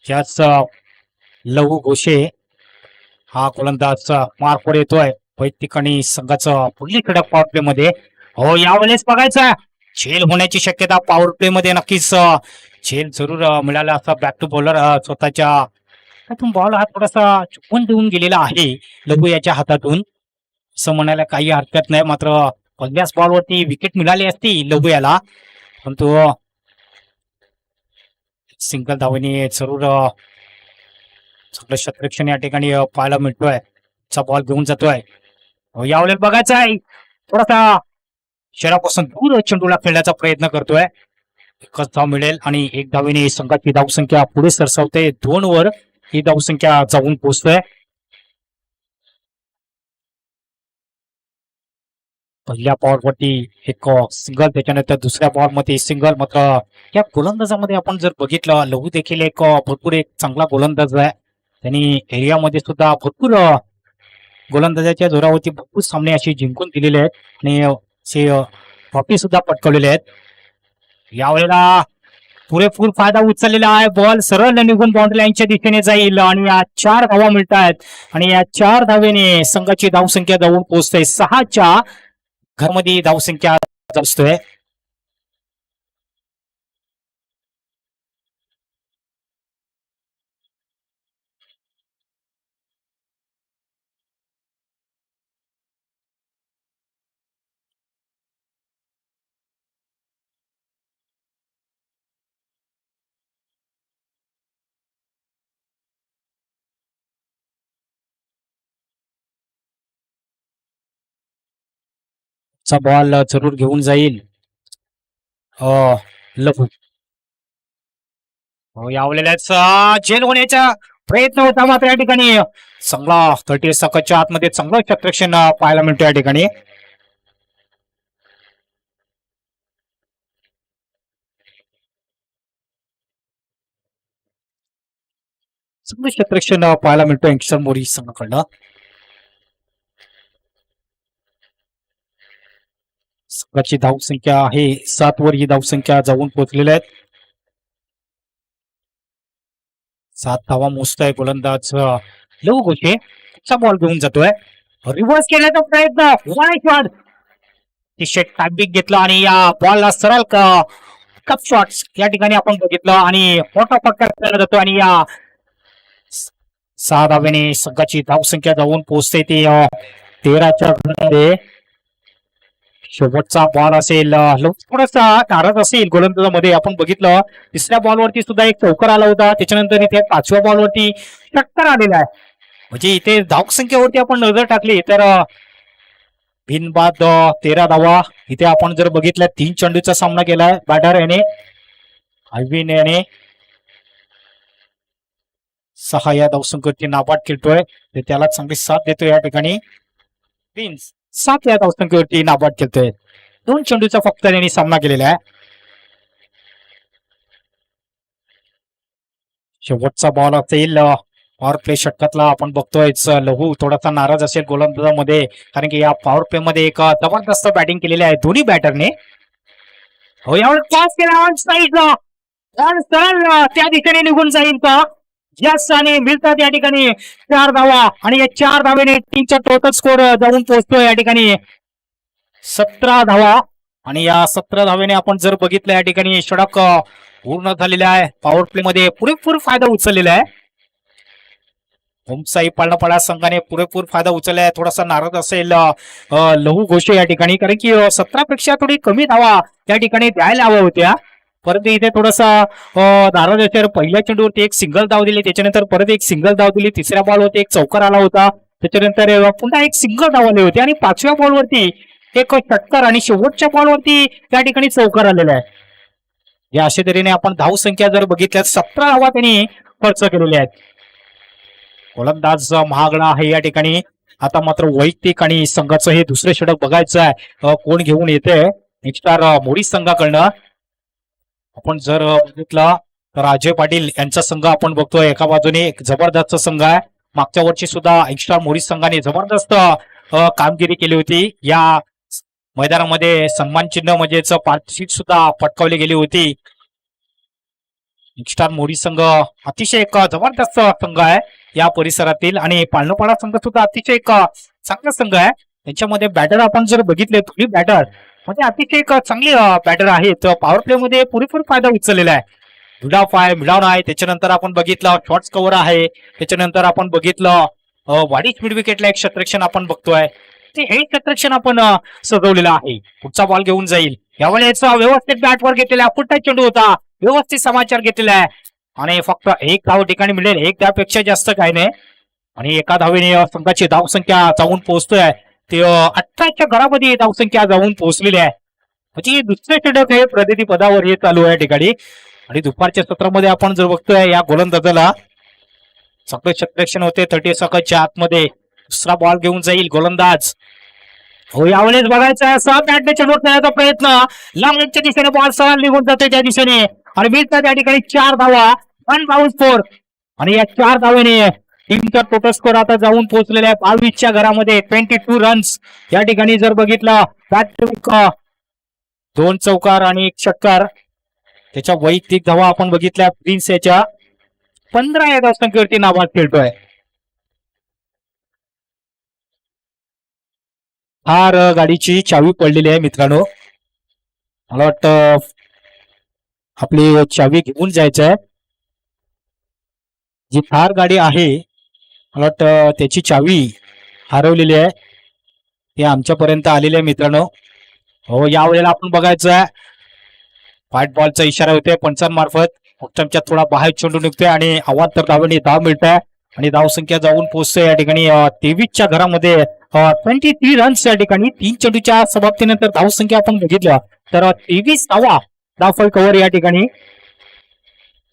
याच लहू घोषे हा गोलंदाज मार्कवर येतोय. ठिकाणी संघाचं पुढली कडक पॉवर प्ले मध्ये. हो, यावेळेस बघायचं झेल होण्याची शक्यता पॉवर प्ले मध्ये नक्कीच झेल जरूर मिळाला असा बॅक टू बॉलर स्वतःच्या हातून बॉल हा थोडासा चुकवून देऊन गेलेला आहे लघु याच्या हातातून, असं म्हणायला काही हरकत नाही. मात्र पहिल्याच बॉलवरती विकेट मिळाली असती लघु याला, परंतु सिंगल धावेने जरूर चांगलं क्षेत्ररक्षण या ठिकाणी पाहायला मिळतोय. चा बॉल घेऊन जातोय. यावेळेस बघायचा आहे थोडासा शहरापासून दूर चेंडूला खेळण्याचा प्रयत्न करतोय. एकच धाव मिळेल आणि एक धावेने संघाची धावसंख्या पुढे सरसावते. 2 वर ही धावसंख्या जाऊन पोहोचतोय. पहिल्या बॉलवरती एक सिंगल, त्याच्यानंतर दुसऱ्या बॉलमध्ये सिंगल. मात्र या गोलंदाजामध्ये आपण जर बघितलं, लहू देखील एक भरपूर एक चांगला गोलंदाज आहे. त्यांनी एरियामध्ये सुद्धा भरपूर गोलंदाजाच्या जोरावरती भरपूर सामने अशी जिंकून दिलेले आहेत आणि ट्रॉफी सुद्धा पटकावलेले आहेत. यावेळेला पुरेपूर फायदा उचललेला आहे. बॉल सरळ निघून बाउंड्री लाईनच्या दिशेने जाईल आणि या 4 धावा मिळत आहेत आणि या 4 धावेने संघाची धावसंख्या जाऊन पोहोचते 6च्या घरमध्ये धावसंख्या असतोय. चा बॉल जरूर घेऊन जाईल लघु. यावेळेलाच झेल होण्याचा प्रयत्न होता, मात्र या ठिकाणी चांगला 30 सेकंदच्या आतमध्ये चांगलं क्षेत्ररक्षण पाहायला मिळतं या ठिकाणी. चांगलं क्षेत्ररक्षण पाहायला मिळतं यंगस्टर मोरी संघाकडनं. संघाची धावसंख्या आहे 7 वर ही धावसंख्या जाऊन पोहोचलेल्या आहेत. 7 धावा मोजतोय गोलंदाज लहू घोषे. चा बॉल घेऊन जातोय. रिव्हर्स केल्याचा प्रयत्न, शॉट टी-शर्ट टाइमिंग घेतला आणि या बॉलला सरळ कप शॉट्स या ठिकाणी आपण बघितलं आणि मोठा फटका केला जातो आणि या 6 धावेने संघाची धावसंख्या जाऊन पोहोचते ती 13च्या घरामध्ये. शेवटचा बॉल असेल, थोडासा नाराज असेल गोलंदाजामध्ये. आपण बघितलं तिसऱ्या बॉलवरती सुद्धा एक चौकार आला होता, त्याच्यानंतर इथे 5व्या बॉलवरती षटकार आलेला आहे. म्हणजे इथे धावसंख्येवरती आपण नजर टाकली तर बिनबाद 13 धावा. इथे आपण जर बघितलं 3 चेंडूचा सामना केलाय बॅटर याने, अल्विन याने. 6 या धावसंख्येवरती नाबाद खेळतोय, त्याला चांगली साथ देतोय या ठिकाणी. 7 या धावसंख्येवरती नाबाद खेळतोय. 2 चेंडूचा फक्त त्यांनी सामना केलेला आहे. शेवटचा बॉल असेल पॉवर प्ले षटकातला. आपण बघतोय लहू थोडासा नाराज असेल गोलंदाजामध्ये, कारण की या पॉवर प्ले मध्ये एक जबरदस्त बॅटिंग केलेली आहे दोन्ही बॅटरने. हो, यावेळेस पास केला ऑन साईडला, त्या दिशेने निघून जाईल का? यस, आणि मिळतात या ठिकाणी 4 धावा आणि या 4 धावेने टीमचा टोटल स्कोर जाऊन पोहोचतोय या ठिकाणी 17 धावा. आणि या 17 धावेने आपण जर बघितलं या ठिकाणी षटक पूर्ण झालेला आहे. पॉवर प्ले मध्ये पुरेपूर फायदा उचललेला आहे. होमसाई पाळणापाडा संघाने पुरेपूर फायदा उचलला आहे. थोडासा नाराज असेल लहू घोषे या ठिकाणी, कारण की 17 पेक्षा थोडी कमी धावा या ठिकाणी द्यायला हव्या होत्या. परंतु इथे थोडासा नाराज असेल. पहिल्या चेंडूवरती एक सिंगल धाव दिली, त्याच्यानंतर परत एक सिंगल धाव दिली, तिसऱ्या बॉलवरती एक चौकार आला होता, त्याच्यानंतर पुन्हा एक सिंगल धाव आले होते आणि 5व्या बॉलवरती एक षटकार आणि शेवटच्या बॉलवरती त्या ठिकाणी चौकार आलेला आहे. या अशा तऱ्हेने आपण धाव संख्या जर बघितल्यास 17 धावा त्यांनी खर्च केलेल्या आहेत. गोलंदाज महागडा आहे या ठिकाणी. आता मात्र वैयक्तिक आणि संघाचं हे दुसरे षटक बघायचं आहे कोण घेऊन येते. नेक्स्टार मोरी संघाकडनं आपण जर बघितलं तर अजय पाटील यांचा संघ आपण बघतोय. एका बाजूने एक जबरदस्त संघ आहे. मागच्या वर्षी सुद्धा एक्स्ट्रा मोरी संघाने जबरदस्त कामगिरी केली होती. या मैदानामध्ये सन्मान चिन्ह म्हणजेच पारितोषिक सुद्धा पटकावली गेली होती. स्टार मोडी संघ अतिशय एक जबरदस्त संघ आहे या परिसरातील, आणि पाळणपाडा संघ सुद्धा अतिशय एक चांगला संघ आहे. त्यांच्यामध्ये बॅटर आपण जर बघितले दोन्ही बॅटर म्हणजे अतिशय एक चांगली बॅटर आहेत. पॉवर प्ले मध्ये पुरेपूर फायदा उचललेला आहे. मिडाव आहे, त्याच्यानंतर आपण बघितलं शॉर्ट्स कव्हर आहे, त्याच्यानंतर आपण बघितलं वाडीच मिड विकेटला एक शतरक्षण आपण बघतोय. ते हे शतरक्षण आपण सजवलेलं आहे. पुढचा बॉल घेऊन जाईल, यावेळेस व्यवस्थित बॅटवर घेतलेला फुटा चेंडू होता, व्यवस्थित समाचार घेतलेला आहे आणि फक्त एक धाव ठिकाणी मिळेल. एक धावेपेक्षा जास्त काही नाही, आणि एका धावेने संघाची धावसंख्या जाऊन पोहोचतोय ते 18च्या घरामध्ये धावसंख्या जाऊन पोहोचलेली आहे. म्हणजे दुसरे षटक हे प्रगती पदावर हे चालू आहे ठिकाणी. आणि दुपारच्या सत्रामध्ये आपण जर बघतोय या गोलंदाजाला सगळे शतरक्षण होते 30 सेकंदच्या आतमध्ये. दुसरा बॉल घेऊन जाईल गोलंदाज. हो, यावेळेस बघायचा सहा बॅटने चेंडू खेळण्याचा प्रयत्न, लांबच्या दिशेने बॉल सरळ निघून जाते त्या दिशेने आणि मिळतात त्या ठिकाणी 4 धावा, 1 बाउन्स 4. आणि या 4 धावेने टीमचा टोटल स्कोर आता जाऊन पोहोचलेला आहे 22च्या घरामध्ये 22 रन्स. या ठिकाणी जर बघितलं बॅट 2 चौकार आणि 1 षटकार, त्याच्या वैयक्तिक धावा आपण बघितल्या प्रिन्स याच्या 15 या धावसंख्येवरती नाबाद खेळतोय. थार गाडीची चावी पडलेली आहे मित्रांनो. मला वाटतं आपली चावी घेऊन जायचं आहे. जी थार गाडी आहे मला वाटतं त्याची चावी हरवलेली आहे, ते आमच्यापर्यंत आलेली आहे मित्रांनो. हो, यावेळेला आपण बघायचं आहे व्हाईट बॉलचा इशारा होतोय पंचांमार्फत. ऑप्शनच्या थोडा बाहेर चेंडू निघतोय आणि अवांतर धावेने धाव मिळत आहे आणि धावसंख्या जाऊन पोहोचते या ठिकाणी 23च्या घरामध्ये 23 रन्स. या ठिकाणी 3 चेंडूच्या समाप्तीनंतर धावसंख्या आपण बघितल्या तर 23 धावा धावफळ कव्हर या ठिकाणी.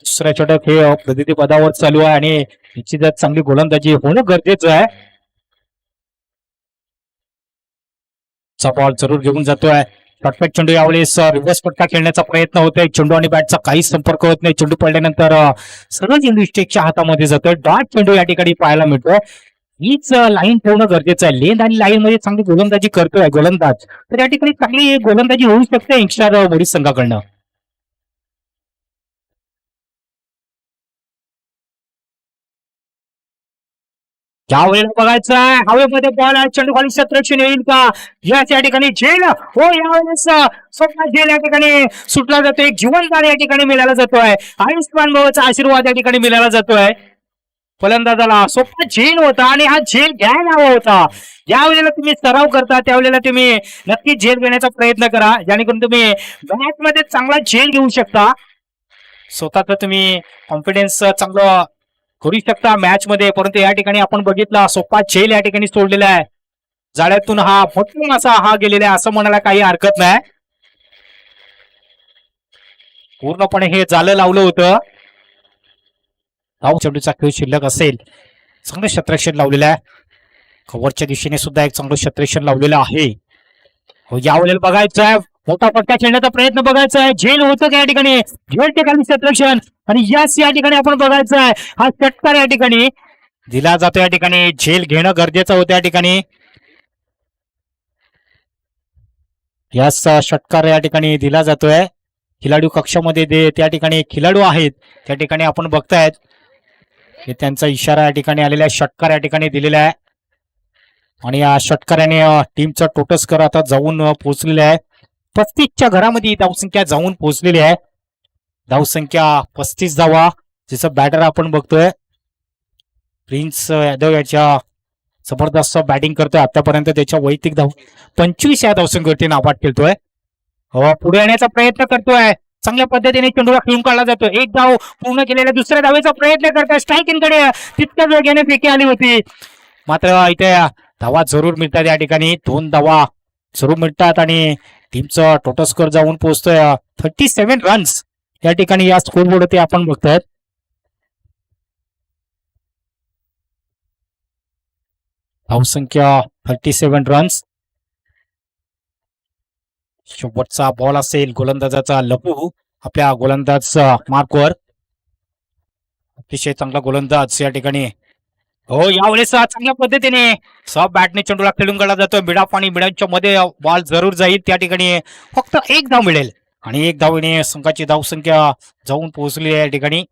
दुसऱ्या षटक हे प्रगती पदावर चालू आहे आणि निश्चितच चांगली गोलंदाजी होणं गरजेचं आहे. चा बॉल जरूर घेऊन जातोय शॉर्टकट चेंडू. यावेळेस रिव्हर्स पटका खेळण्याचा प्रयत्न होतोय. चेंडू आणि बॅटचा काहीच संपर्क होत नाही. चेंडू पडल्यानंतर सरळ चेंडू स्टेकच्या हातामध्ये जातोय. डॉट चेंडू या ठिकाणी पाहायला मिळतोय. हीच लाईन ठेवणं गरजेचं आहे. लेंथ आणि लाईन मध्ये चांगली गोलंदाजी करतोय गोलंदाज, तर या ठिकाणी चांगली गोलंदाजी होऊ शकते यंगस्टर मोरी संघाकडनं. यावेळेला बघायचं आहे हवेमध्ये बॉल आहे, चेंडू खाली शतरक्षण येईल का या ठिकाणी झेल. हो, यावेळेस स्वप्न झेल या ठिकाणी सुटला जातोय. एक जीवनदान या ठिकाणी मिळाला जातोय. आयुष्मान भावाचा आशीर्वाद या ठिकाणी मिळाला जातोय. फलंदाजाला स्वप्न झेल होता आणि हा झेल घ्यायला हवा होता. ज्यावेळेला तुम्ही सराव करता त्यावेळेला तुम्ही नक्की झेल घेण्याचा प्रयत्न करा, जेणेकरून तुम्ही मॅच मध्ये चांगला झेल घेऊ शकता. स्वतःच तुम्ही कॉन्फिडन्स चांगलं करू शकता मॅच मध्ये. परंतु या ठिकाणी आपण बघितला सोपा झेल या ठिकाणी सोडलेला आहे. जाळ्यातून हा फटकून असा हा गेलेला आहे असं म्हणायला काही हरकत नाही. पूर्णपणे हे जालं लावलं होतं. धाव चेंडूचा खेळ शिल्लक असेल. चांगलं शतरक्षण लावलेलं आहे. कव्हरच्या दिशेने सुद्धा एक चांगलं शतरक्षण लावलेलं आहे. हो, यावेळेला बघायचं आहे मोठा फटका खेळण्याचा प्रयत्न बघायचा आहे. झेल होतं का या ठिकाणी, झेल ठिकाणी शतरक्षण आणि याच या ठिकाणी आपण बघायचं आहे हा षटकार या ठिकाणी दिला जातो. या ठिकाणी झेल घेणं गरजेचं होतं. या ठिकाणी याच षटकार या ठिकाणी दिला जातोय. खिलाडू कक्षामध्ये त्या ठिकाणी खिलाडू आहेत त्या ठिकाणी आपण बघतायत हे त्यांचा इशारा या ठिकाणी आलेला आहे. षटकार या ठिकाणी दिलेला आहे आणि या षटकाराने टीमचा टोटल स्कोर आता जाऊन पोहोचलेला आहे 35च्या घरामध्ये. धावसंख्या जाऊन पोहोचलेली आहे. धावसंख्या 35 धावा. ज्याचं बॅटर आपण बघतोय प्रिन्स यादव याच्या जबरदस्त बॅटिंग करतोय आतापर्यंत. त्याच्या वैयक्तिक धाव 25 या धावसंख्येवरती नाबाद खेळतोय. पुढे येण्याचा प्रयत्न करतोय. चांगल्या पद्धतीने चेंडूला खेळून काढला जातो. एक धाव पूर्ण केलेल्या दुसऱ्या धावेचा प्रयत्न करतोय. स्ट्राईक इनकडे तितक्या वेगाने फेकी आली होती, मात्र इथे धावा जरूर मिळतात. या ठिकाणी 2 धावा जरूर मिळतात आणि टीमचं टोटल स्कोर जाऊन पोहोचतोय 37 रन्स. या ठिकाणी या स्कोर बोर्ड ते आपण बघतोय. धावसंख्या 37 रन्स. शेवटचा बॉल असेल गोलंदाजाचा लपू आपल्या गोलंदाज मार्कवर. अतिशय चांगला गोलंदाज या ठिकाणी. हो, यावेळेस चांगल्या पद्धतीने सॉफ्ट बॅटने चेंडूला खेळून काढला जातो. मिडाप आणि मिडांच्या मध्ये बॉल जरूर जाईल. त्या ठिकाणी फक्त 1 धाव मिळेल आणि एक धावेने संघाची धावसंख्या जाऊन पोहोचली आहे या ठिकाणी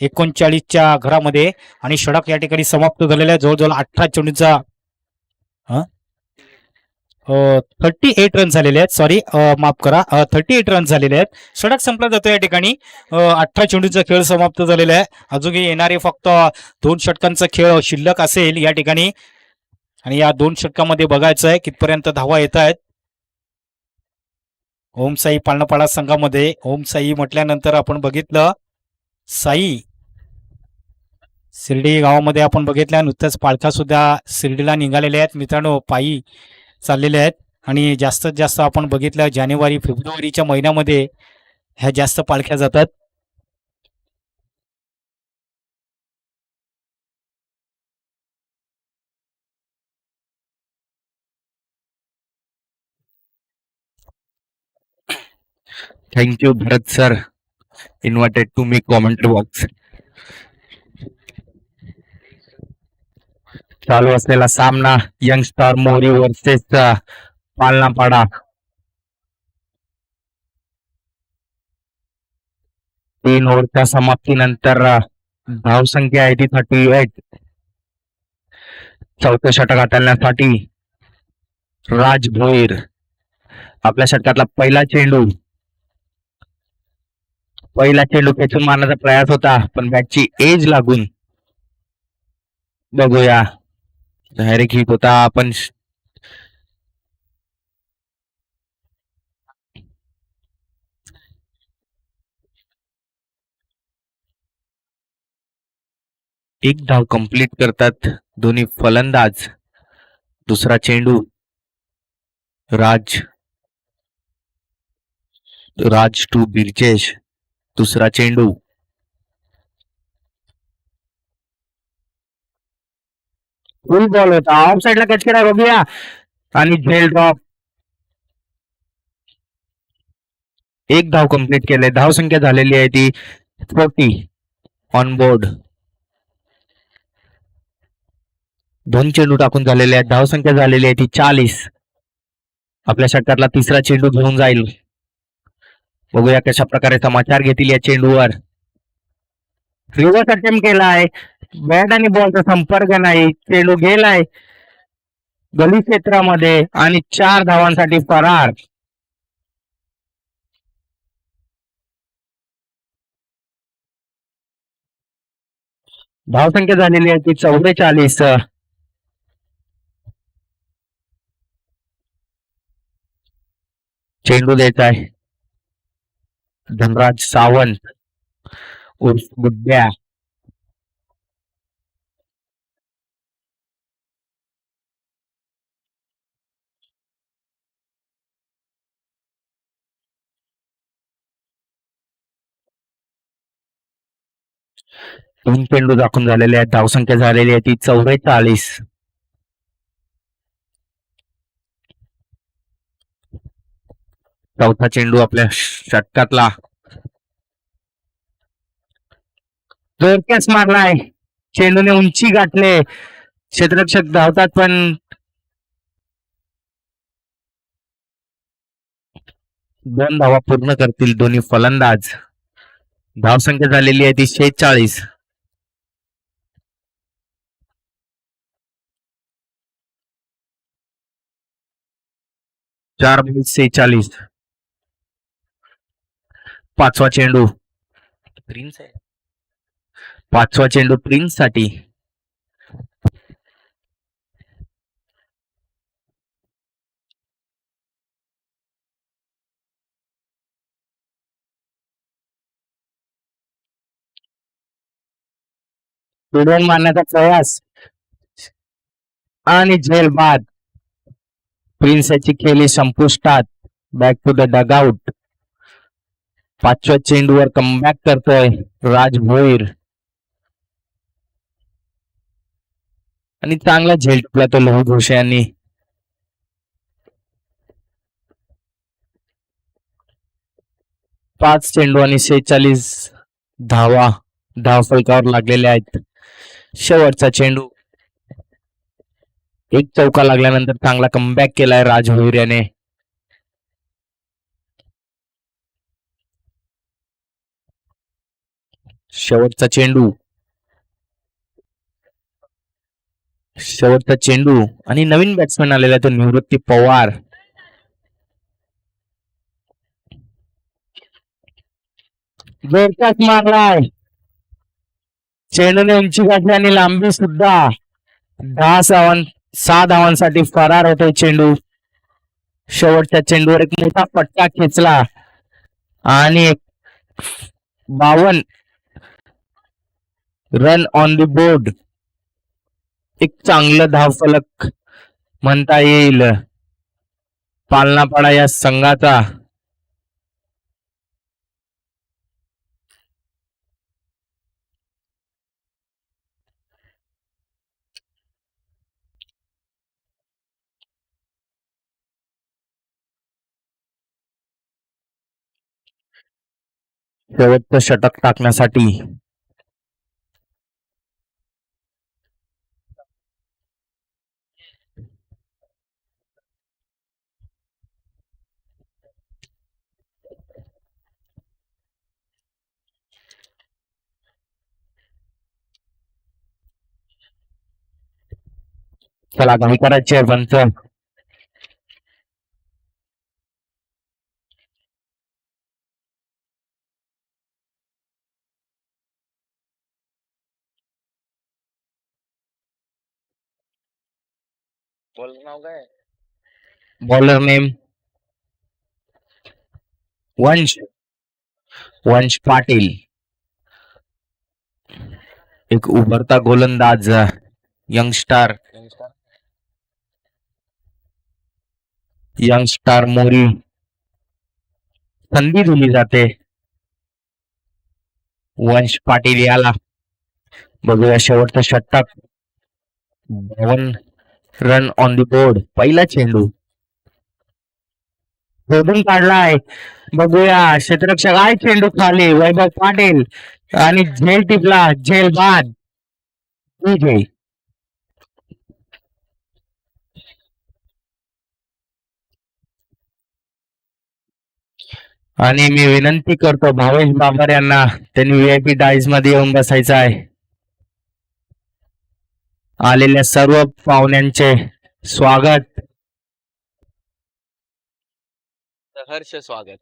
39च्या घरामध्ये. आणि षटक या ठिकाणी समाप्त झालेला आहे. जवळजवळ 18 चेंडूचा 38 रन झालेले आहेत. सॉरी, माफ करा, 38 रन झालेले आहेत. षटक संपला जातो या ठिकाणी. 18 चेंडूचा खेळ समाप्त झालेला आहे. अजूनही येणारे फक्त 2 षटकांचा खेळ शिल्लक असेल या ठिकाणी. आणि या 2 षटकामध्ये बघायचं आहे कितपर्यंत धावा येत आहेत. ओम साई पालनपाडा संघामध्ये ओम साई म्हटल्यानंतर आपण बघितलं साई शिर्डी गावामध्ये आपण बघितल्या नुकत्याच पालख्या सुद्धा शिर्डीला निघालेल्या आहेत मित्रांनो, पायी चाललेले आहेत. आणि जास्तीत जास्त आपण बघितलं जानेवारी फेब्रुवारीच्या महिन्यामध्ये ह्या जास्त पालख्या जातात. Thank you, Bharat sir, invited to me commentary box. चालू असलेला सामना यंगस्टार मोरी वर्सेस पालनापाडा. 3 ओव्हरच्या समाप्तीनंतर धावसंख्या आहे ती 38. चौथं षटक हाताळण्यासाठी राज भोईर. आपल्या षटकातला पहिला चेंडू खेचून मारण्याचा प्रयास होता, पण बॅटची एज लागून बघूया डायरेक्ट हिट होता. आपण एक धाव कंप्लीट करतात दोन्ही फलंदाज. दुसरा चेंडू राज टू बिरजेश. दुसरा चेंडू फुल बॉल होता, ऑफ साइडला कॅच केला बघूया. आणि झेल ड्रॉप. एक धाव कंप्लीट केले. धाव संख्या झालेली आहे ती 40 ऑन बोर्ड. 2 चेंडू टाकून झालेले आहेत. धाव संख्या झालेली आहे ती 40. आपल्या षटकातला तिसरा चेंडू घेऊन जाईल. बघूया कशा प्रकारे समाचार घेतील या चेंडूवर. रिव्हर्स अटेम्प्ट केलाय. बॅट आणि बॉलचा संपर्क नाही. चेंडू गेलाय गली क्षेत्रामध्ये आणि 4 धावांसाठी फरार. धावसंख्या झालेली आहे ती 44. चेंडू देत आहे धनराज सावंत उर्फ गुड्ड्या. दोन चेंडू दाखवून झालेले आहेत. धावसंख्या झालेली आहे ती 44. चौथा चेंडू आपल्या षटकातला जोरक्यास मारलाय. चेंडूने उंची गाठले. क्षेत्ररक्षक धावतात पण दोन धावा पूर्ण करतील दोन्ही फलंदाज. धावसंख्या झालेली आहे ती 46. 4/46. पाचवा चेंडू प्रिन्स साठी. पिढून मारण्याचा प्रयास आणि झेल बाद. प्रिन्स याची खेळी संपुष्टात. Back to the dugout. 5व्या चेंडूवर कमबॅक करतोय राज भोईर आणि चांगला झेल टिपला तो लहू घोष यांनी. पाच चेंडू आणि 46 धावा धावफलकावर लागलेल्या आहेत. शेवटचा चेंडू. एक चौका लागल्यानंतर चांगला कमबॅक केलाय राज भोईर याने. शेवटचा चेंडू, शेवटचा चेंडू आणि नवीन बॅट्समॅन आलेला आहे तो निवृत्ती पवार. जोरदार मारलाय, चेंडूने उंची गाठली आणि लांबी सुद्धा. 6 धावांसाठी फरार होतोय चेंडू. शेवटच्या चेंडूवर एक मोठा फटका खेचला आणि 52 रन ऑन द बोर्ड. एक चांगलं धावफलक म्हणता येईल पालनापाडा या संघाचा. शेवटचं षटक टाकण्यासाठी चला घाई करायची आहे पंच. बॉलर नेम वंश वंश पाटील. एक उभरता गोलंदाज, यंगस्टार मोरी. संधी दिली जाते वंश पाटील याला. बघूया शेवटचं षटक. 52 रन ऑन द बोर्ड. पहिला चेंडू शोधून काढलाय. बघूया क्षेत्ररक्षक आहे चेंडू खाली. वैभव पाटील आणि झेल टिपला, झेल बाद. विजय. आणि मी विनंती करतो भावेश बाबर यांना, त्यांनी व्हीआयपी डायस मध्ये येऊन बसायचं आहे. आलेल्या सर्व पाहुण्यांचे स्वागत, सहर्ष स्वागत.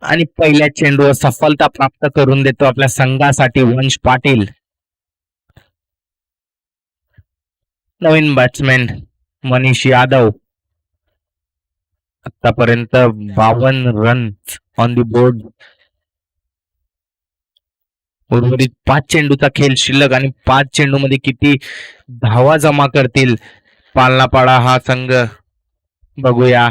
आणि पहिल्या चेंडूवर सफलता प्राप्त करून देतो आपल्या संघासाठी वंश पाटील. नवीन बॅट्समॅन मनीष यादव. आतापर्यंत 52 रन ऑन द बोर्ड. उर्वरित 5 चेंडूचा खेळ शिल्लक आणि 5 चेंडू मध्ये किती धावा जमा करतील पालनापाडा हा संघ, बघूया.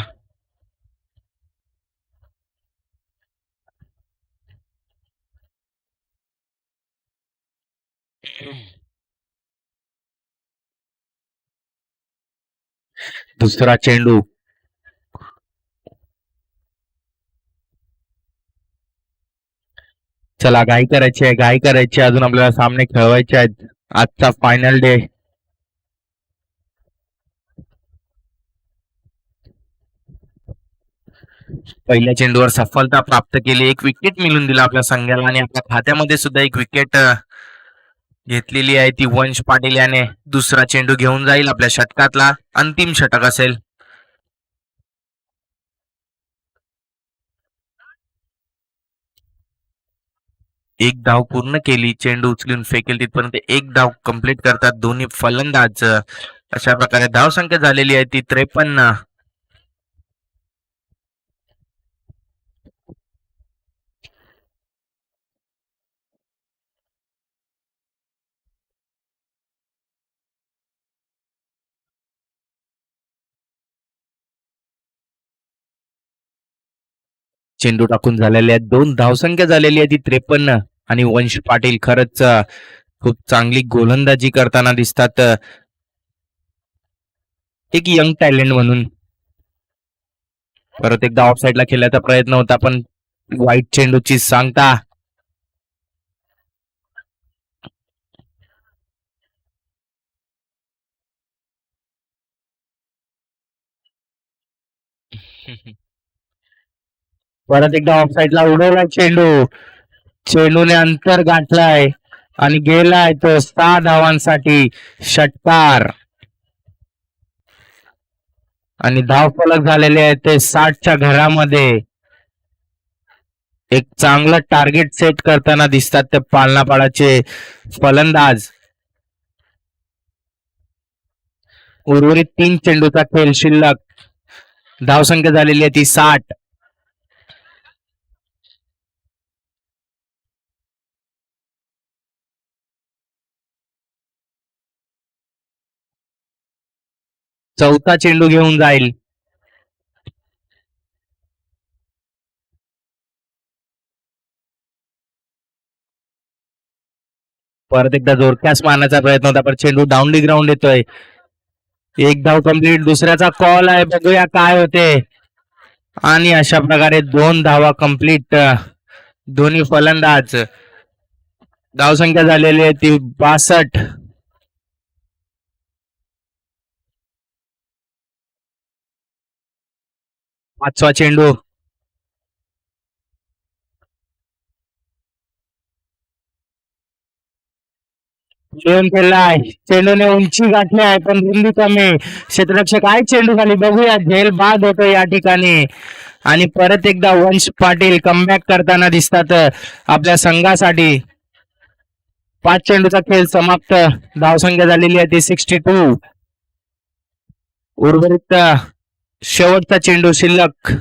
दुसरा चेंडू. चला घाई करायची आहे, घाई करायची. अजून आपल्याला सामने खेळवायचे आहेत. आजचा फायनल डे. पहिल्या चेंडूवर सफलता प्राप्त केली. एक विकेट मिळून दिला आपल्या संघाला आणि आपल्या खात्यामध्ये सुद्धा एक विकेट घेतलेली आहे ती वंश पाटील याने. दुसरा चेंडू घेऊन जाईल आपल्या षटकातला अंतिम षटक असेल. एक धाव पूर्ण केली. चेंडू उचलून फेकेल तिथपर्यंत एक धाव कंप्लीट करतात दोन्ही फलंदाज. अशा प्रकारे धावसंख्या झालेली आहे ती 53. चेंडू टाकून झालेले आहेत 2 धावसंख्या झालेली आहे ती 53. आणि वंश पाटील खरंच खूप चांगली गोलंदाजी करताना दिसतात, एक यंग टॅलेंट म्हणून. परत एकदा ऑफ साईडला खेळण्याचा प्रयत्न होता पण वाईट चेंडूची सांगता. परत एकदा ऑफ साईडला उडवला चेंडू. चेंडूने अंतर गाठलाय आणि गेलाय तो 6 धावांसाठी. षटकार आणि धावफलक झालेले आहेत ते 60च्या घरामध्ये. एक चांगलं टार्गेट सेट करताना दिसतात ते पालनापाडाचे फलंदाज. उर्वरित 3 चेंडूचा खेळ शिल्लक. धावसंख्या झालेली आहे ती 60. चौथा चेंडू घेऊन जाईल. परत एकदा जोरक्यास मारण्याचा प्रयत्न होता पण चेंडू डाऊन ग्राउंड येतोय. एक धाव कंप्लीट. दुसऱ्याचा कॉल आहे, बघूया काय होते. आणि अशा प्रकारे 2 धावा कंप्लीट. दोन्ही फलंदाज. धावसंख्या झालेली आहे ती 62. पाचवा चेंडू. जेवण केलाय. चेंडूने उंची गाठली आहे पण रुंदी कमी. क्षेत्ररक्षक आहे चेंडू खाली, बघूया झेल बाद होतो या ठिकाणी. आणि परत एकदा वंश पाटील कमबॅक करताना दिसतात आपल्या संघासाठी. 5 चेंडूचा खेळ समाप्त. धावसंख्या झालेली आहे ती 62. उर्वरित शेवटचा चेंडू शिल्लक.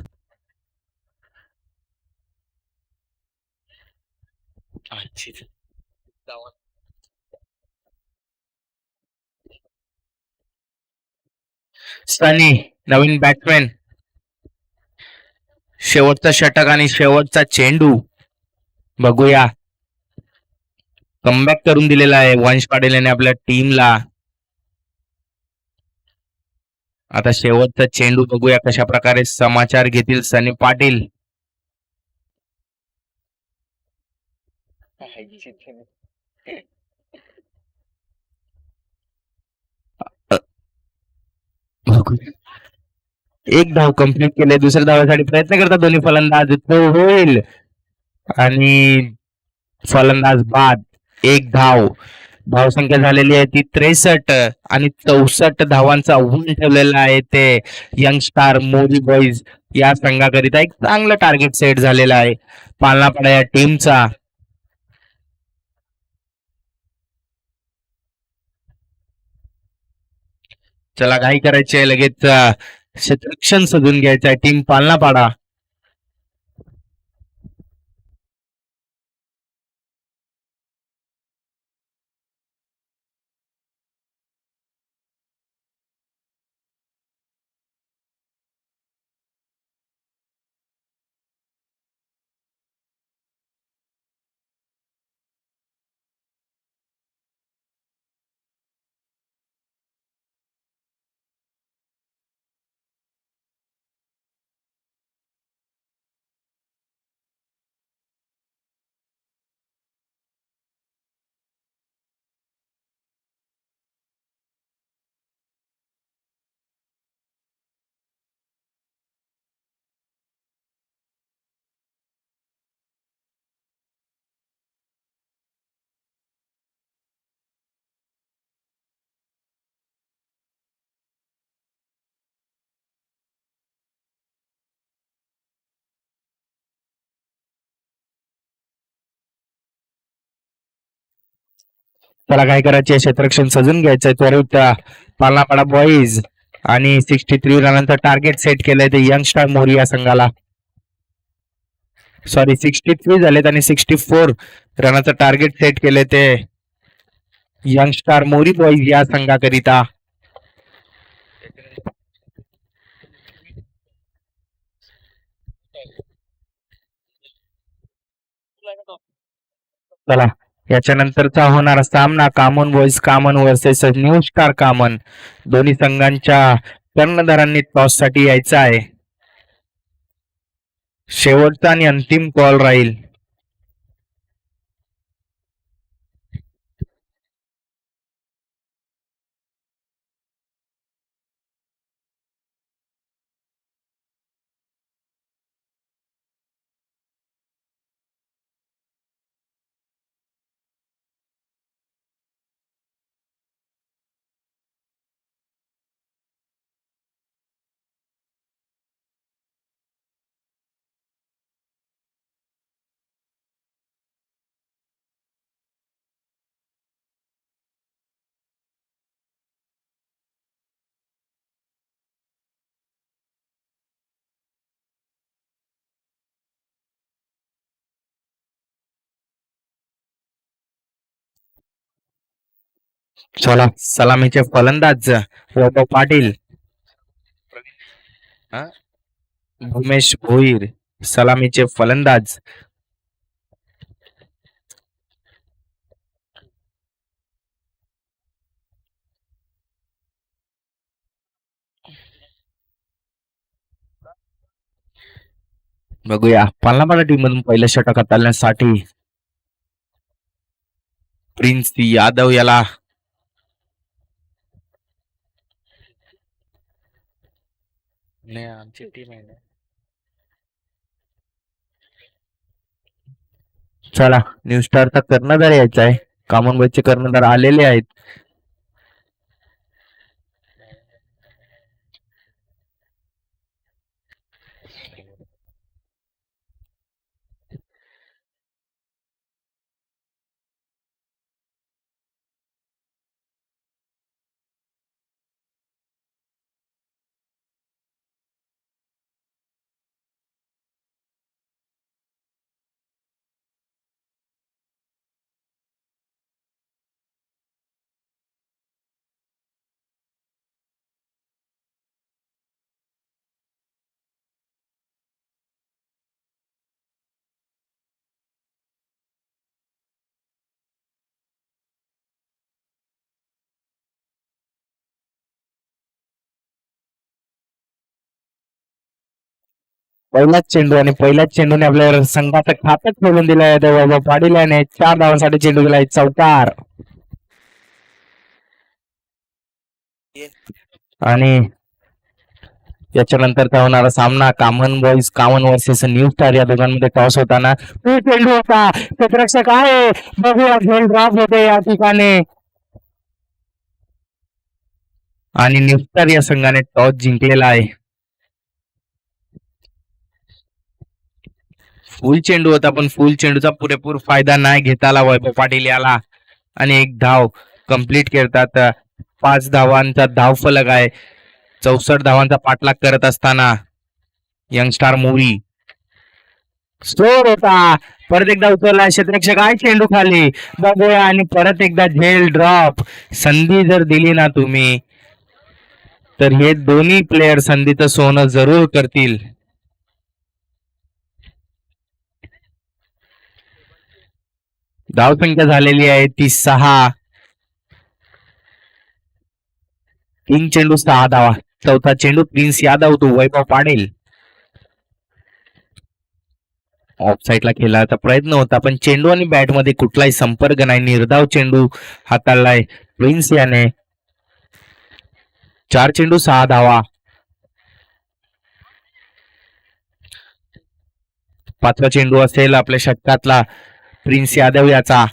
सनी नवीन बॅट्समॅन. शेवटचा षटक आणि शेवटचा चेंडू. बघूया. कमबॅक करून दिलेला आहे वंश पाटील याने आपल्या टीमला. आता शेवटचा चेंडू बघूया कशा प्रकारे समाचार घेतील सनी पाटील. एक धाव कंप्लीट केले. दुसऱ्या धावासाठी प्रयत्न करतात दोन्ही फलंदाज. तो होईल आणि फलंदाज बाद. एक धाव. धावसंख्या झालेली आहे ती 63 आणि 64 धावांचा आव्हान ठेवलेला आहे ते यंग स्टार मोदी बॉईज या संघाकरिता. एक चांगलं टार्गेट सेट झालेलं आहे पालनापाडा या टीमचा. चला काही करायचे लगेच क्षेत्ररक्षण सजून घ्यायचं आहे टीम पालनापाडा. त्याला काय करायचे क्षेत्ररक्षण सजून घ्यायचंय त्वरित पालनापाडा बॉईज. आणि 63 रनांचं टार्गेट सेट केलंय ते यंग स्टार मोरी या संघाला. सॉरी 63 झालेत आणि 64 रनाचं टार्गेट सेट केलंय ते यंग स्टार मोरी बॉईज या संघाकरिता. चला याच्यानंतरचा होणारा सामना Kaman Boys Kaman versus New Star Kaman. दोन्ही संघांच्या कर्णधारांनी टॉस साठी यायचं आहे. शेवटचा आणि अंतिम कॉल राहील. चला सलामीचे फलंदाज वैभव पाटील, उमेश भोईर सलामीचे फलंदाज. बघूया पालनापाडा टीम मधून पहिलं षटक हाताळण्यासाठी प्रिन्स यादव याला आमची टीम आहे. चला न्यू स्टारचा कर्णधार यायचा आहे. कॉमनवेल्थचे कर्णधार आलेले आहेत. पहिलाच चेंडू आणि पहिल्याच चेंडूने आपल्या संघाचं खातं खोलून दिलं आहे. वैभव पाटील याने 4 धावांसाठी चेंडू दिलाय चौकार. आणि याच्यानंतरचा होणारा सामना कामन वर्सेस न्यू स्टार या दोघांमध्ये टॉस होताना तो चेंडू होता. क्षेत्ररक्षक आहे, बघूया झेल ड्रॉप होते या ठिकाणी आणि न्यू स्टार या संघाने टॉस जिंकलेला आहे. फुल चेंडू होता पण फुल चेंडूचा पुरेपूर फायदा नाही घेता आला वैभव पाटील याला आणि एक धाव कंप्लीट करतात. 5 धावांचा धाव फलक आहे. 64 धावांचा पाठलाग करत असताना यंगस्टार मोरी स्टोर होता. परत एकदा उचलला क्षेत्ररक्षक आहे, चेंडू खाली बघूया आणि परत एकदा झेल ड्रॉप. संधी जर दिली ना तुम्ही तर हे दोन्ही प्लेयर संधीचं सोनं जरूर करतील. धावसंख्या झालेली आहे ती 6. 3 चेंडू 6 धावा. चौथा चेंडू प्रिन्स यादव तो वैभव पाटील. ऑफ साईडला खेळायचा प्रयत्न होता पण चेंडू आणि बॅट मध्ये कुठलाही संपर्क नाही. निर्धाव चेंडू हाताळलाय प्रिन्स याने. 4 चेंडू 6 धावा. 5वा चेंडू असेल आपल्या षटकातला प्रिन्स यादव याचा.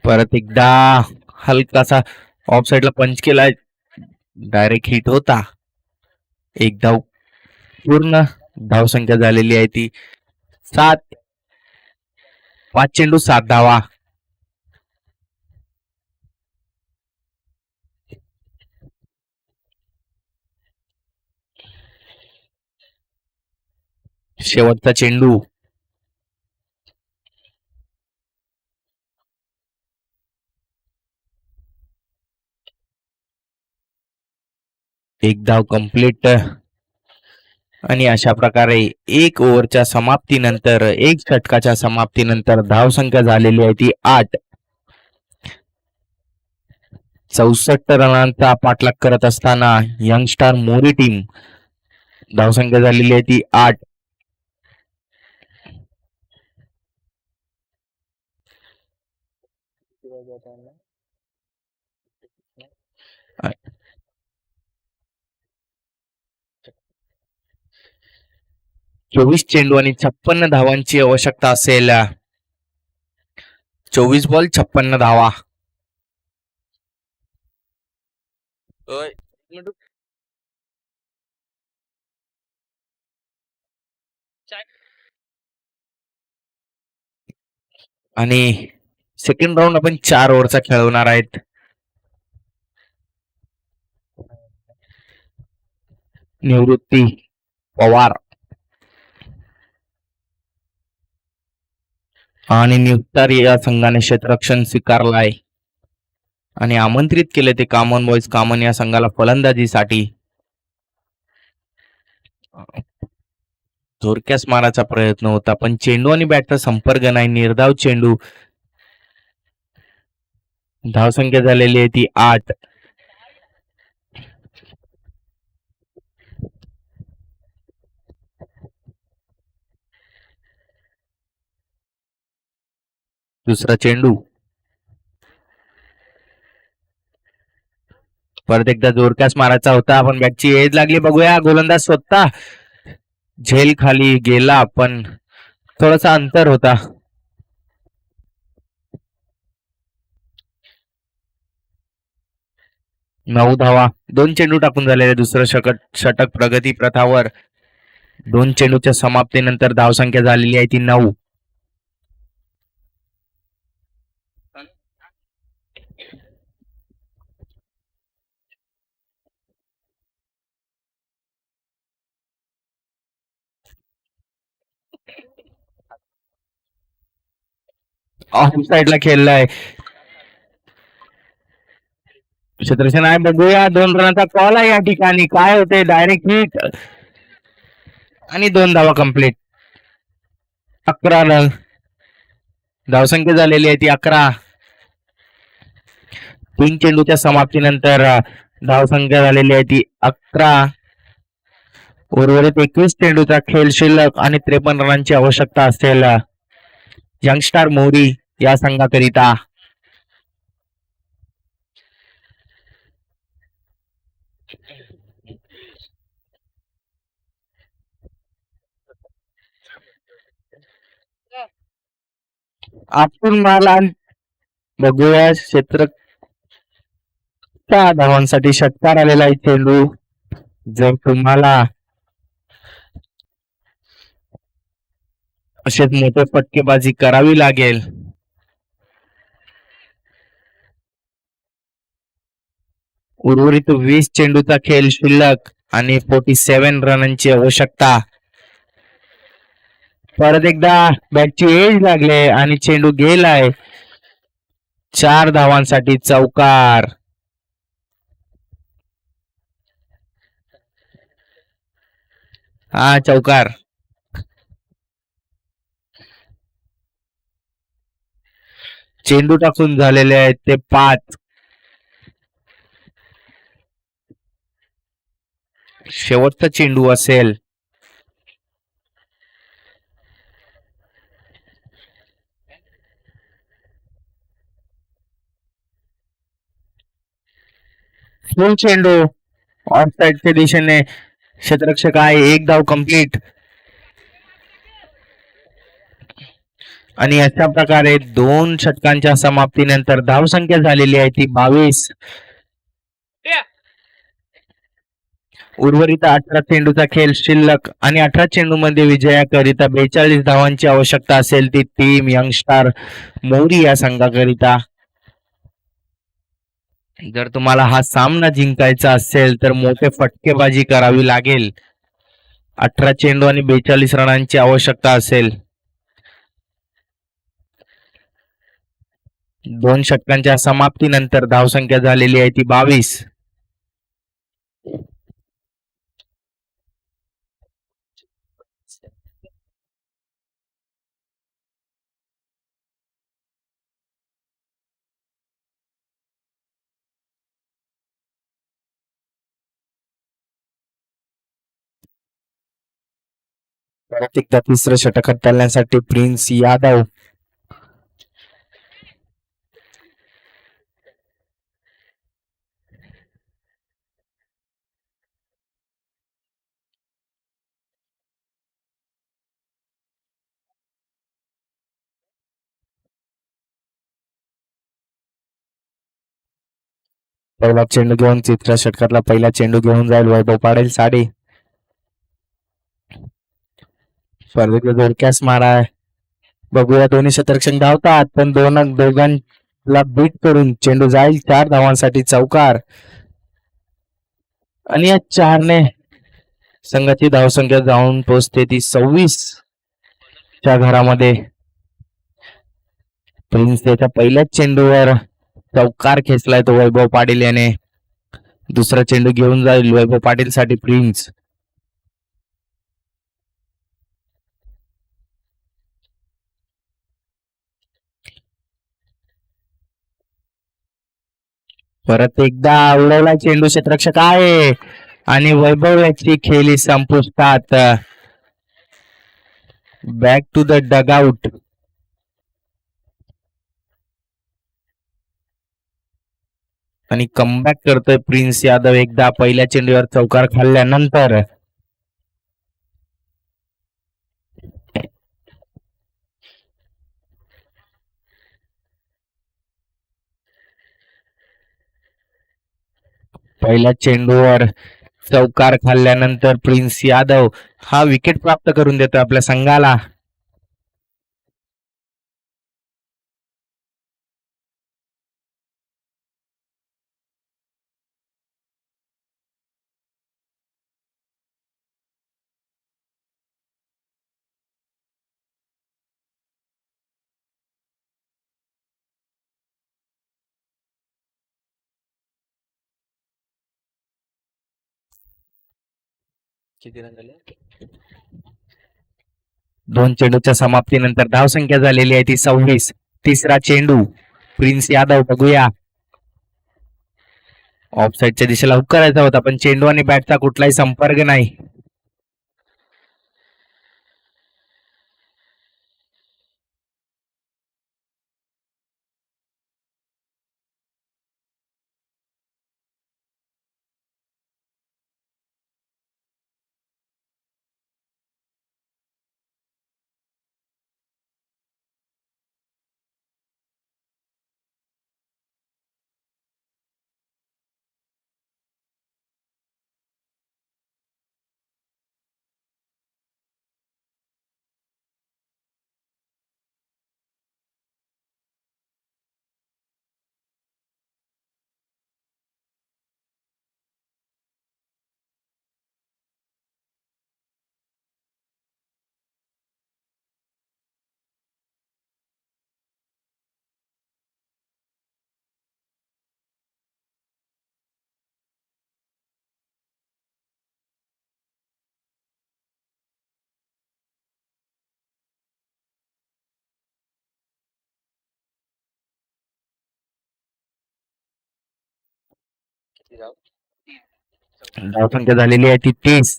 परत एकदा हलकासा ऑफ साइडला पंच केलाय, डायरेक्ट हिट होता. एक धाव पूर्ण. धावसंख्या झालेली आहे ती 7. 5 चेंडू 7 धावा. शेवटचा चेंडू. एक धाव कंप्लीट आणि अशा प्रकारे 1 ओव्हरच्या समाप्तीनंतर 1 षटकाच्या समाप्तीनंतर धावसंख्या झालेली आहे ती 8. 64 रनांचा पाठलाग करत असताना यंगस्टार मोरी टीम धावसंख्या झालेली आहे ती 8. चोवीस चेंडू आणि 56 धावांची आवश्यकता असेल. 24 बॉल 56 धावा. आणि सेकंड राऊंड आपण 4 ओव्हरचा खेळवणार आहेत. निवृत्ती पवार आणि नियुक्तार या संघाने क्षेत्ररक्षण स्वीकारलाय आणि आमंत्रित केले ते कामन बॉईज कामन या संघाला फलंदाजीसाठी. जोरक्यास मारायचा प्रयत्न होता पण चेंडू आणि बॅटचा संपर्क नाही. निर्धाव चेंडू. धावसंख्या झालेली आहे ती 8. दुसरा चेंडू. परत एकदा जोरक्यास मारायचा होता पण बॅटची एज लागली. बघूया गोलंदाज स्वतः झेल खाली गेला पण थोडासा अंतर होता. नऊ धावा. 2 चेंडू टाकून झालेले दुसरं षटक प्रगती प्रथावर. 2 चेंडूच्या समाप्तीनंतर धावसंख्या झालेली आहे ती 9. ऑफ साईडला खेळलाय क्षेत्रसेन आहे. बघूया 2 रनाचा कॉल आहे या ठिकाणी. काय होते डायरेक्ट हिट आणि 2 धावा कंप्लीट. 11 रन. धावसंख्या झालेली आहे ती 11. 3 चेंडूच्या समाप्तीनंतर धावसंख्या झालेली आहे ती 11. उर्वरित 21 चेंडूचा खेळ शिल्लक आणि 53 रनांची आवश्यकता असेल यंगस्टार मोरी या संघाकरिता. आपण मला बघूया क्षेत्र 6 धावांसाठी षटकार आलेला आहे चेंडू. जर तुम्हाला असेच मोठे फटकेबाजी करावी लागेल उर्वरित 20 चेंडूचा खेळ शिल्लक आणि 47 रनांची आवश्यकता. परत एकदा बॅटची एज लागले आणि चेंडू गेलाय. 4 धावांसाठी चौकार. हा चौकार. चेंडू टाकून झालेले आहेत ते 5. शेवटचा चेंडू असेल. फुल चेंडू ऑफ साइडच्या दिशेने क्षेत्ररक्षक आहे. 1 धाव कंप्लीट आणि अशा प्रकारे 2 षटकांच्या समाप्तीनंतर धावसंख्या झालेली आहे ती 22. उर्वरित 18 चेंडूचा खेळ शिल्लक आणि 18 चेंडू मध्ये विजयाकरिता 42 धावांची आवश्यकता असेल ती टीम यंगस्टार मोरी या संघाकरिता. जर तुम्हाला हा सामना जिंकायचा असेल तर मोठे फटकेबाजी करावी लागेल. 18 चेंडू आणि 42 रनांची आवश्यकता असेल. 2 षटकांच्या समाप्तीनंतर धावसंख्या झालेली आहे ती 22. परत एकदा तिसरं षटक हाताळण्यासाठी प्रिन्स यादव. पहिला चेंडू घेऊन तिसऱ्या षटकातला पहिला चेंडू घेऊन जाईल वैभव पाडेल साडे. स्पर्धेतला जोरक्यास मारा. बघूया दोन्ही क्षेत्ररक्षक धावतात पण दोघांना बीट करून चेंडू जाईल 4 धावांसाठी चौकार आणि या 4ने संघाची धावसंख्या जाऊन पोहोचते ती 26 च्या घरामध्ये. प्रिन्स त्याच्या पहिल्याच चेंडूवर चौकार खेचलाय तो वैभव पाटील याने. दुसरा चेंडू घेऊन जाईल वैभव पाटील साठी प्रिन्स. परत एकदा उडवला चेंडू क्षेत्ररक्षक आहे आणि वैभव याची खेळी संपुष्टात. Back to the dugout. आणि कमबॅक करतोय प्रिन्स यादव एकदा पहिल्या चेंडूवर चौकार खाल्ल्यानंतर. पहिल्या चेंडूवर चौकार खाल्ल्यानंतर प्रिन्स यादव हा विकेट प्राप्त करून देतोय आपल्या संघाला. किती रन झाले? 2 चेंडूच्या समाप्तीनंतर धावसंख्या झालेली आहे ती 26. तिसरा चेंडू प्रिन्स यादव बघूया. ऑफसाईडच्या दिशेला हुक करायचा होता पण चेंडू आणि बॅटचा कुठलाही संपर्क नाही. धावसंख्या झालेली आहे ती 30.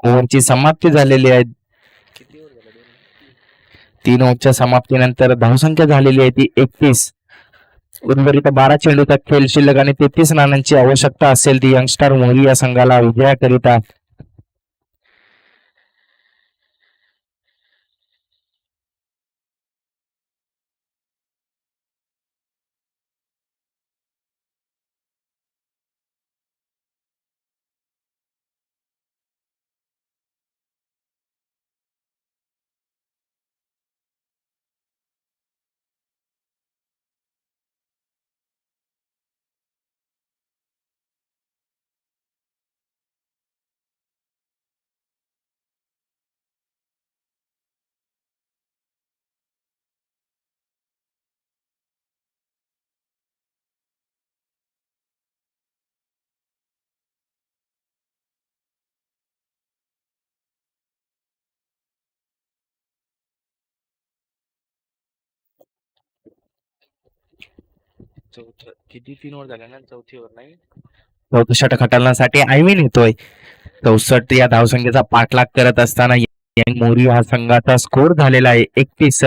ओव्हरची समाप्ती झालेली आहे. 3 ओव्हरच्या समाप्तीनंतर धावसंख्या झालेली आहे ती 31. उर्वरित 12 चेंडूचा खेळ शिल्लक आणि 33 रनांची आवश्यकता असेल ती यंगस्टर मोरी या संघाला विजयाकरिता. किती 3 ओव्हर झाल्या ना? चौथी ओव्हर नाही. चौथं षटक हाताळण्यासाठी आयविन येतोय. 64 या धावसंख्येचा पाठलाग करत असताना यंग मोरी हा संघाचा स्कोर झालेला आहे 31.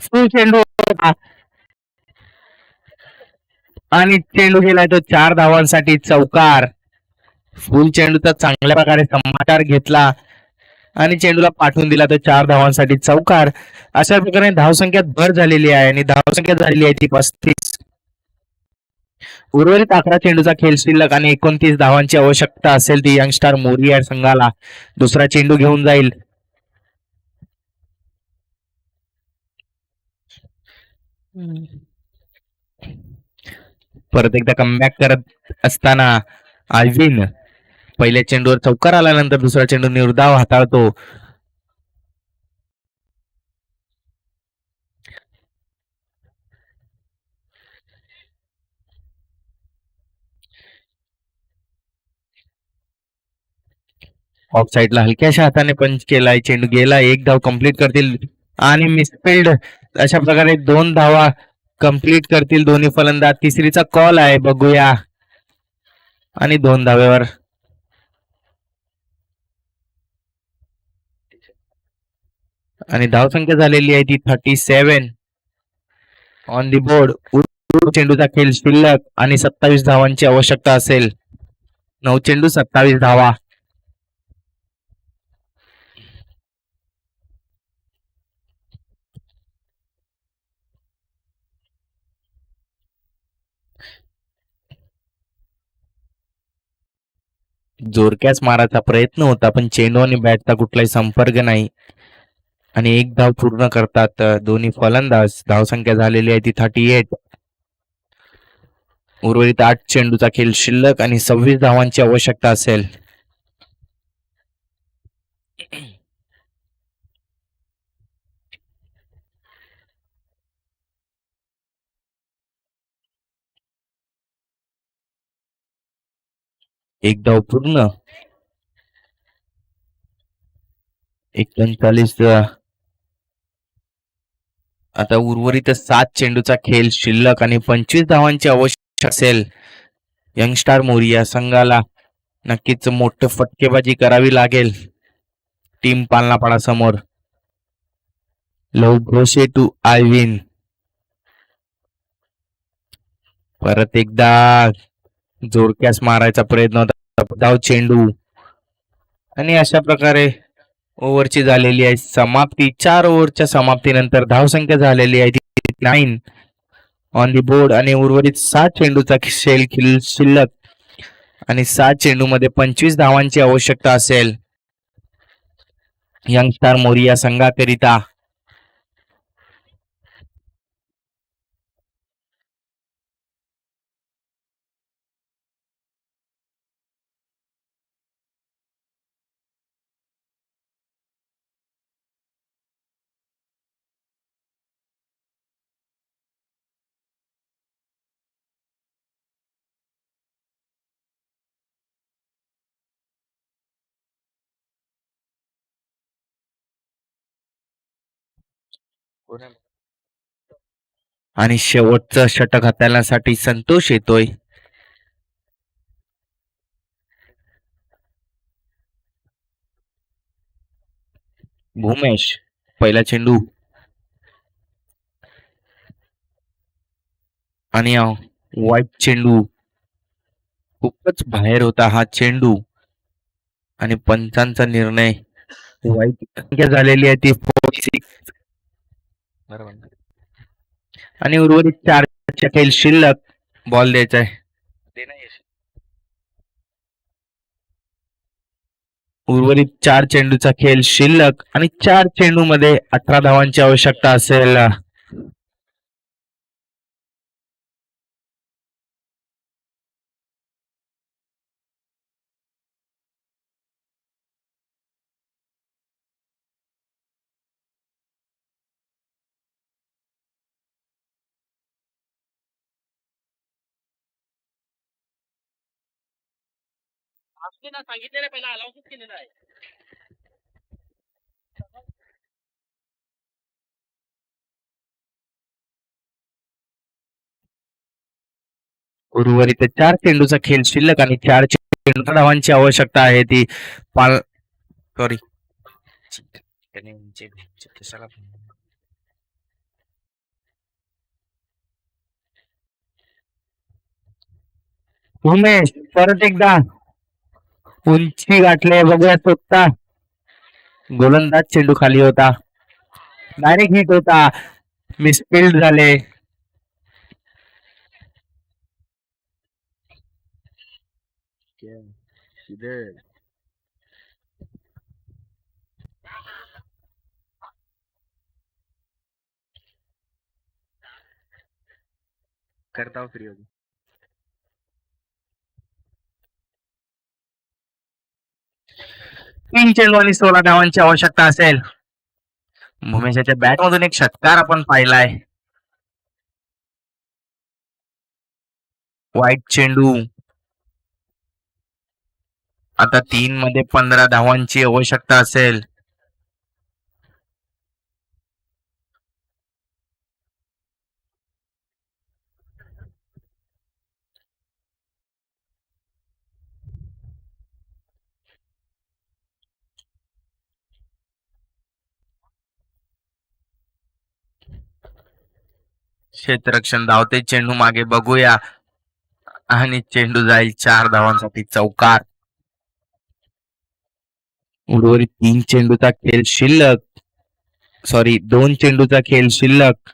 फुल चेंडू होता आणि चेंडू गेलाय तो 4 धावांसाठी चौकार. फुल चेंडूचा चांगल्या प्रकारे समाचार घेतला आणि चेंडूला पाठवून दिला तो 4 धावांसाठी चौकार. अशा प्रकारे धावसंख्येत भर झालेली आहे आणि धावसंख्या झालेली आहे ती 35. उर्वरित 11 चेंडूचा खेळ शिल्लक आणि 29 धावांची आवश्यकता असेल ती यंगस्टार मोरिया संघाला. दुसरा चेंडू घेऊन जाईल. परत एकदा कमबॅक करत असताना आल्विन पहिल्या चेंडूवर चौकार आल्यानंतर दुसरा चेंडू निर्धाव हाताळतो. ऑफ साईडला हलक्याशा हाताने पंच केलाय. चेंडू गेला. एक धाव कंप्लीट करतील आणि मिसफिल्ड. अशा प्रकारे 2 धावा कंप्लीट करतील दोन्ही फलंदाज. तिसरीचा कॉल आहे, बघूया. आणि 2 धावेवर आणि धावसंख्या झालेली आहे ती 37 ऑन दी बोर्ड. चेंडूचा खेळ शिल्लक आणि 27 धावांची आवश्यकता असेल. 9 चेंडू 27 धावा. जोरक्यास मारायचा प्रयत्न होता पण चेंडू आणि बॅटचा कुठलाही संपर्क नाही आणि एक धाव पूर्ण करतात दोन्ही फलंदाज. धावसंख्या झालेली आहे ती 38. उर्वरित 8 चेंडूचा खेळ शिल्लक आणि 26 धावांची आवश्यकता असेल. एक धाव पूर्ण. 39. आता उर्वरित 7 चेंडूचा खेळ शिल्लक आणि 25 धावांची आवश्यकता असेल. यंगस्टार मोरिया संघाला नक्कीच मोठं फटकेबाजी करावी लागेल टीम पालनापाडा समोर. लव घोषे टू आयविन. परत एकदा जोरक्यास मारायचा प्रयत्न होता. धाव चेंडू आणि अशा प्रकारे ओव्हरची झालेली आहे समाप्ती. 4 ओव्हरच्या समाप्तीनंतर धावसंख्या झालेली आहे 9 ऑन दी बोर्ड आणि उर्वरित 7 चेंडूचा खेळ शिल्लक आणि 7 चेंडूमध्ये 25 धावांची आवश्यकता असेल यंगस्टार मोरिया संघाकरिता. आणि शेवटचं षटक हाताळण्यासाठी संतोष येतोय. भूमेश पहिला चेंडू आणि वाईट चेंडू. खूपच बाहेर होता हा चेंडू आणि पंचांचा निर्णय वाईट झालेली आहे ती 46. बरोबर. आणि उर्वरित 4 खेळ शिल्लक. बॉल द्यायचा आहे. उर्वरित 4 चेंडूचा खेळ शिल्लक आणि 4 चेंडू मध्ये 18 धावांची आवश्यकता असेल. सांगितलेलं पहिला अलाउच केलेला आहे. उर्वरित 4 चेंडूचा खेळ शिल्लक आणि 4 चेंडू धावांची आवश्यकता आहे ती सॉरी उमेश परत एकदा उंची गाठले, बघूया स्वतः गोलंदाज चेंडू खाली होता, डायरेक्ट हिट होता, मिसफिल्ड झाले. करता फ्री होती. 3 चेंडू आणि 16 धावांची आवश्यकता असेल. भूमेशाच्या बॅट मधून एक षटकार आपण पाहिलाय. वाईट चेंडू. आता 3 मध्ये 15 धावांची आवश्यकता असेल. क्षेत्ररक्षण धावते, चेंडू मागे बघूया आणि चेंडू जाईल 4 धावांसाठी चौकार. उर्वरित 3 चेंडूचा खेळ शिल्लक, 2 चेंडूचा खेळ शिल्लक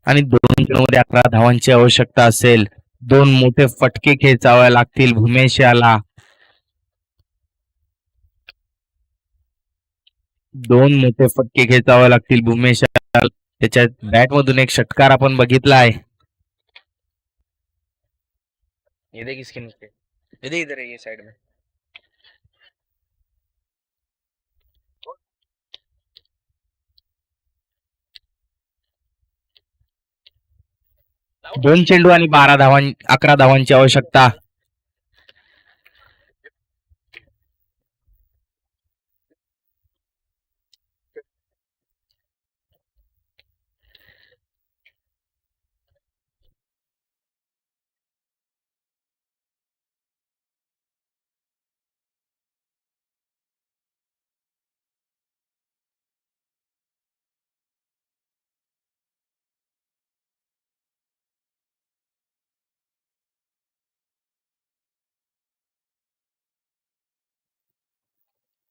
आणि 2 चेंडूमध्ये 11 धावांची आवश्यकता असेल. 2 मोठे फटके खेचावे लागतील भूमेशाला. 2 मोठे फटके खेचावे लागतील भूमेशाला. त्याच्या बॅट मधून एक षटकार आपण बघितलाय. ये किसके नीचे, ये इधर है, ये साइड में. दोन चेंडू आणि 11 धावांची आवश्यकता.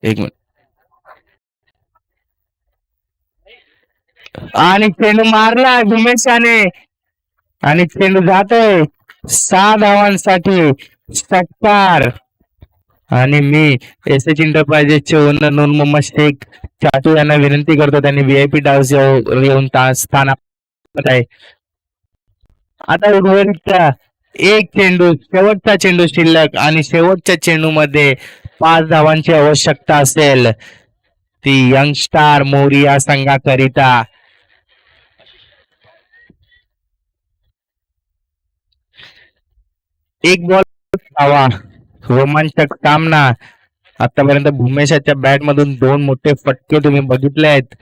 एक मिनिट. आणि चेंडू मारला भूमेशाने आणि चेंडू जातोय 6 धावांसाठी षटकार. आणि मी एस एच एंटरप्राइजेसचे ओनर नूर मोहम्मद शेख चाचू यांना विनंती करतो, त्यांनी व्हीआयपी डाऊस येऊन स्थान आहे. आता उर्वरितचा एक चेंडू, शेवटचा चेंडू शिल्लक आणि शेवटच्या चेंडू मध्ये 5 धावांची आवश्यकता असेल ती यंग स्टार मोरिया संघाकरिता. एक बॉल धावा, रोमांचक सामना. आतापर्यंत भूमेशाच्या बॅट मधून 2 मोठे फटके तुम्ही बघितले आहेत.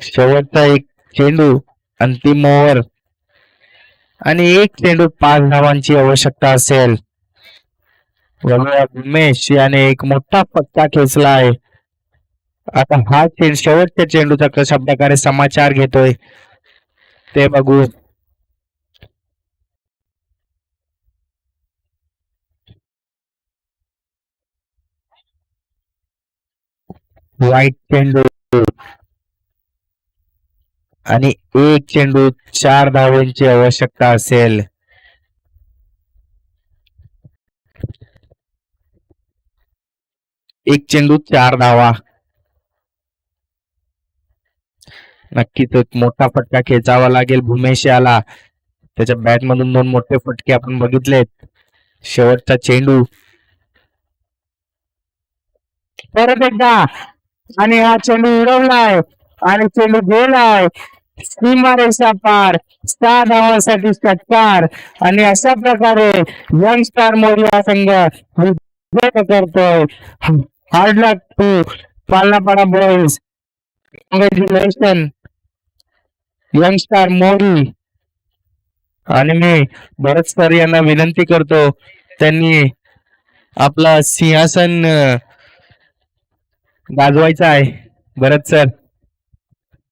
शेवटचा एक चेंडू, अंतिम ओव्हर आणि एक चेंडू 5 धावांची आवश्यकता असेल. उमेश याने एक मोठा फटका खेचला आहे. आता हा शेवटच्या चेंडूचा कशा प्रकारे समाचार घेतोय ते बघू. वाईट चेंडू आणि एक चेंडू 4 धावांची आवश्यकता असेल. एक चेंडू 4 धावा. नक्कीच एक मोठा फटका खेचावा लागेल भूमेशाला. त्याच्या बॅट मधून 2 मोठे फटके आपण बघितलेत. शेवटचा चेंडू परत एकदा आणि हा चेंडू उडवलाय आणि चेंडू गेलाय सीमारेषा पार. 6 धावांसाठी षटकार आणि अशा प्रकारे यंग स्टार मोरिया संघ करतोय. Hard luck to Palnapada boys. Congratulation young star Mori. आणि मी भरत सर यांना विनंती करतो, त्यांनी आपला सिंहासन गाजवायचा आहे. भरत सर.